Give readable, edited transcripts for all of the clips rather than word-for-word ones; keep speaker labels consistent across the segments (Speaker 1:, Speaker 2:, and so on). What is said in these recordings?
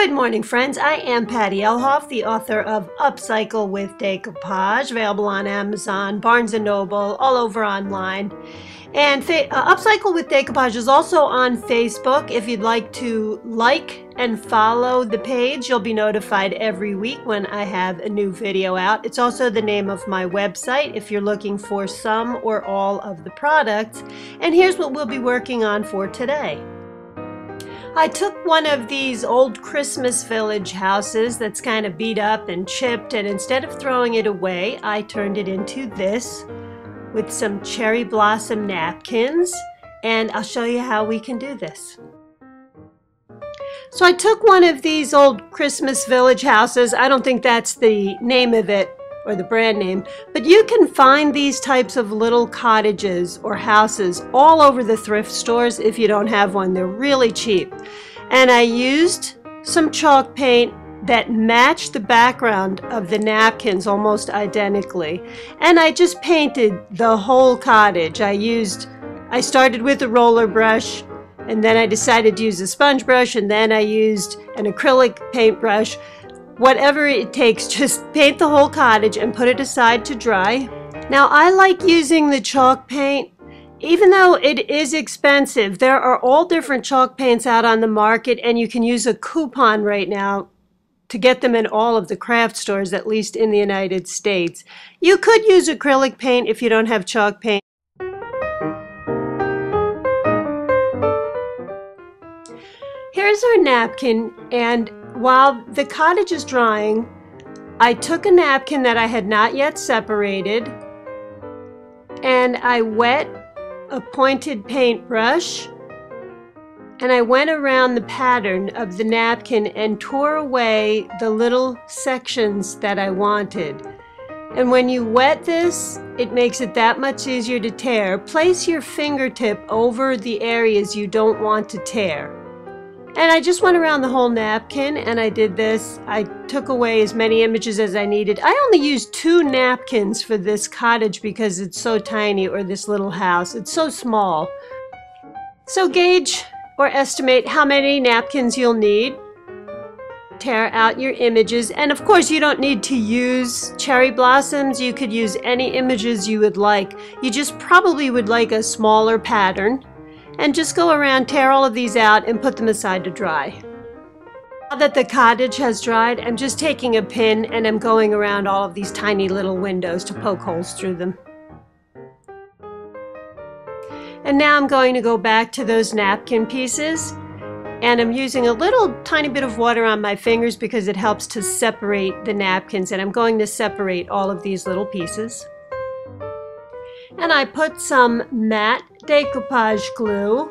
Speaker 1: Good morning, friends. I am Patty Elhoff, the author of Upcycle with Decoupage, available on Amazon, Barnes & Noble, all over online. And Upcycle with Decoupage is also on Facebook. If you'd like to like and follow the page, you'll be notified every week when I have a new video out. It's also the name of my website if you're looking for some or all of the products. And here's what we'll be working on for today. I took one of these old Christmas village houses that's kind of beat up and chipped, and instead of throwing it away, I turned it into this with some cherry blossom napkins, and I'll show you how we can do this. So I took one of these old Christmas village houses. I don't think that's the name of it or the brand name, but you can find these types of little cottages or houses all over the thrift stores if you don't have one. They're really cheap. And I used some chalk paint that matched the background of the napkins almost identically. And I just painted the whole cottage. I started with a roller brush, and then I decided to use a sponge brush, and then I used an acrylic paintbrush. Whatever it takes, just paint the whole cottage and put it aside to dry. Now, I like using the chalk paint. Even though it is expensive, there are all different chalk paints out on the market, and you can use a coupon right now to get them in all of the craft stores, at least in the United States. You could use acrylic paint if you don't have chalk paint. Here's our napkin, and while the cottage is drying, I took a napkin that I had not yet separated, and I wet a pointed paintbrush, and I went around the pattern of the napkin and tore away the little sections that I wanted. And when you wet this, it makes it that much easier to tear. Place your fingertip over the areas you don't want to tear. And I just went around the whole napkin, and I did this. I took away as many images as I needed. I only used 2 napkins for this cottage because it's so tiny, or this little house. It's so small. So gauge or estimate how many napkins you'll need. Tear out your images. And of course, you don't need to use cherry blossoms. You could use any images you would like. You just probably would like a smaller pattern. And just go around, tear all of these out, and put them aside to dry. Now that the cottage has dried, I'm just taking a pin and I'm going around all of these tiny little windows to poke holes through them. And now I'm going to go back to those napkin pieces, and I'm using a little tiny bit of water on my fingers because it helps to separate the napkins, and I'm going to separate all of these little pieces. And I put some matte decoupage glue,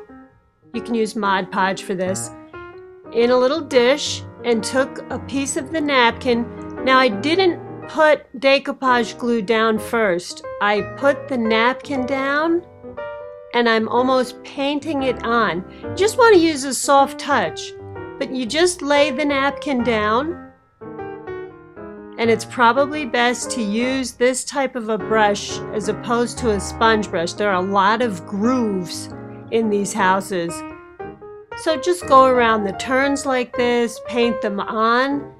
Speaker 1: you can use Mod Podge for this, in a little dish, and took a piece of the napkin. Now, I didn't put decoupage glue down first. I put the napkin down, and I'm almost painting it on. You just want to use a soft touch, but you just lay the napkin down. And it's probably best to use this type of a brush as opposed to a sponge brush. There are a lot of grooves in these houses. So just go around the turns like this, paint them on,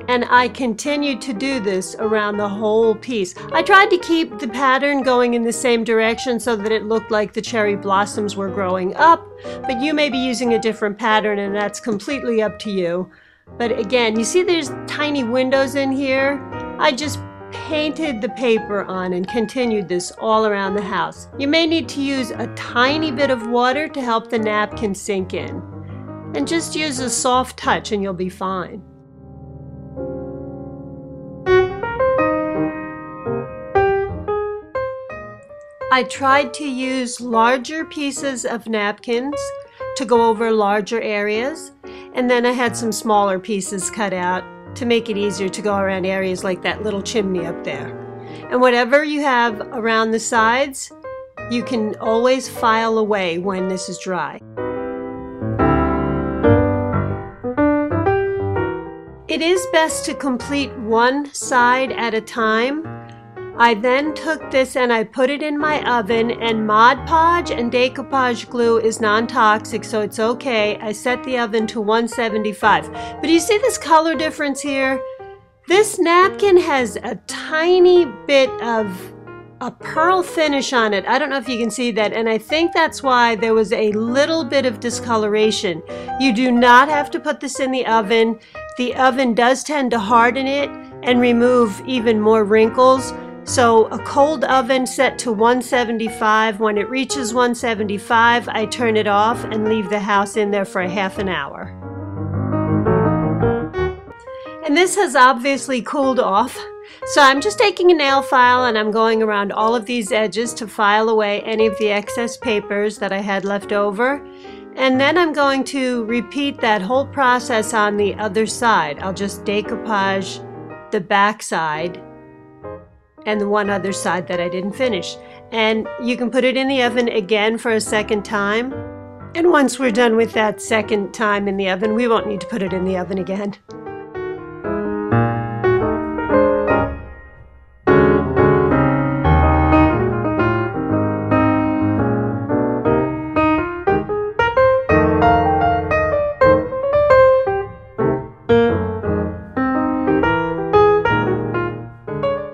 Speaker 1: and I continued to do this around the whole piece. I tried to keep the pattern going in the same direction so that it looked like the cherry blossoms were growing up, but you may be using a different pattern, and that's completely up to you. But again, you see there's tiny windows in here? I just painted the paper on and continued this all around the house. You may need to use a tiny bit of water to help the napkin sink in. And just use a soft touch and you'll be fine. I tried to use larger pieces of napkins to go over larger areas. And then I had some smaller pieces cut out to make it easier to go around areas like that little chimney up there. And whatever you have around the sides, you can always file away when this is dry. It is best to complete one side at a time. I then took this and I put it in my oven, and Mod Podge and decoupage glue is non-toxic, so it's okay. I set the oven to 175. But do you see this color difference here? This napkin has a tiny bit of a pearl finish on it. I don't know if you can see that, and I think that's why there was a little bit of discoloration. You do not have to put this in the oven. The oven does tend to harden it and remove even more wrinkles. So a cold oven set to 175. When it reaches 175, I turn it off and leave the house in there for a half an hour. And this has obviously cooled off. So I'm just taking a nail file and I'm going around all of these edges to file away any of the excess papers that I had left over. And then I'm going to repeat that whole process on the other side. I'll just decoupage the back side and the one other side that I didn't finish. And you can put it in the oven again for a second time. And once we're done with that second time in the oven, we won't need to put it in the oven again.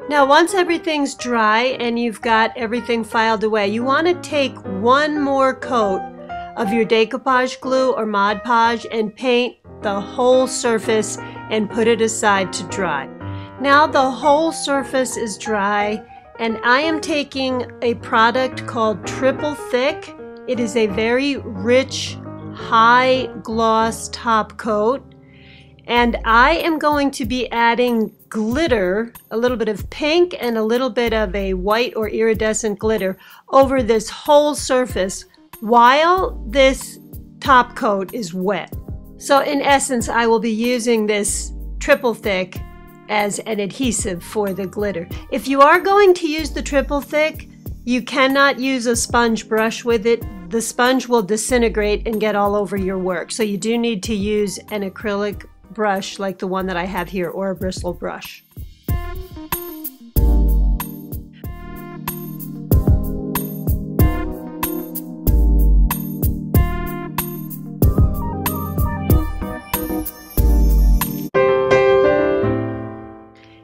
Speaker 1: Now, once everything's dry and you've got everything filed away, you want to take one more coat of your decoupage glue or Mod Podge and paint the whole surface and put it aside to dry. Now the whole surface is dry, and I am taking a product called Triple Thick. It is a very rich, high gloss top coat. And I am going to be adding glitter, a little bit of pink and a little bit of a white or iridescent glitter over this whole surface while this top coat is wet. So in essence, I will be using this Triple Thick as an adhesive for the glitter. If you are going to use the Triple Thick, you cannot use a sponge brush with it. The sponge will disintegrate and get all over your work. So you do need to use an acrylic brush like the one that I have here, or a bristle brush.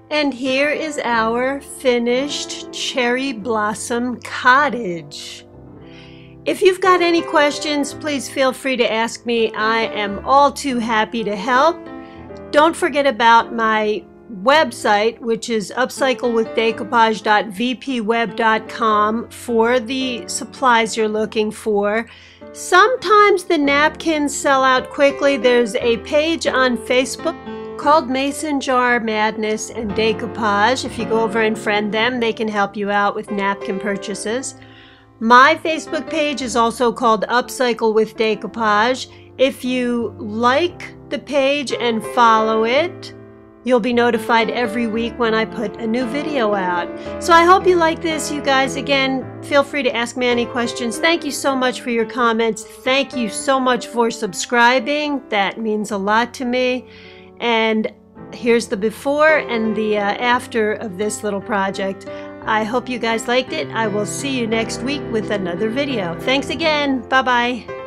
Speaker 1: And here is our finished cherry blossom cottage. If you've got any questions, please feel free to ask me. I am all too happy to help. Don't forget about my website, which is upcyclewithdecoupage.vpweb.com, for the supplies you're looking for. Sometimes the napkins sell out quickly. There's a page on Facebook called Mason Jar Madness and Decoupage. If you go over and friend them, they can help you out with napkin purchases. My Facebook page is also called Upcycle with Decoupage. If you like the page and follow it, you'll be notified every week when I put a new video out. So I hope you like this, you guys. Again, feel free to ask me any questions. Thank you so much for your comments. Thank you so much for subscribing. That means a lot to me. And here's the before and the after of this little project. I hope you guys liked it. I will see you next week with another video. Thanks again. Bye-bye.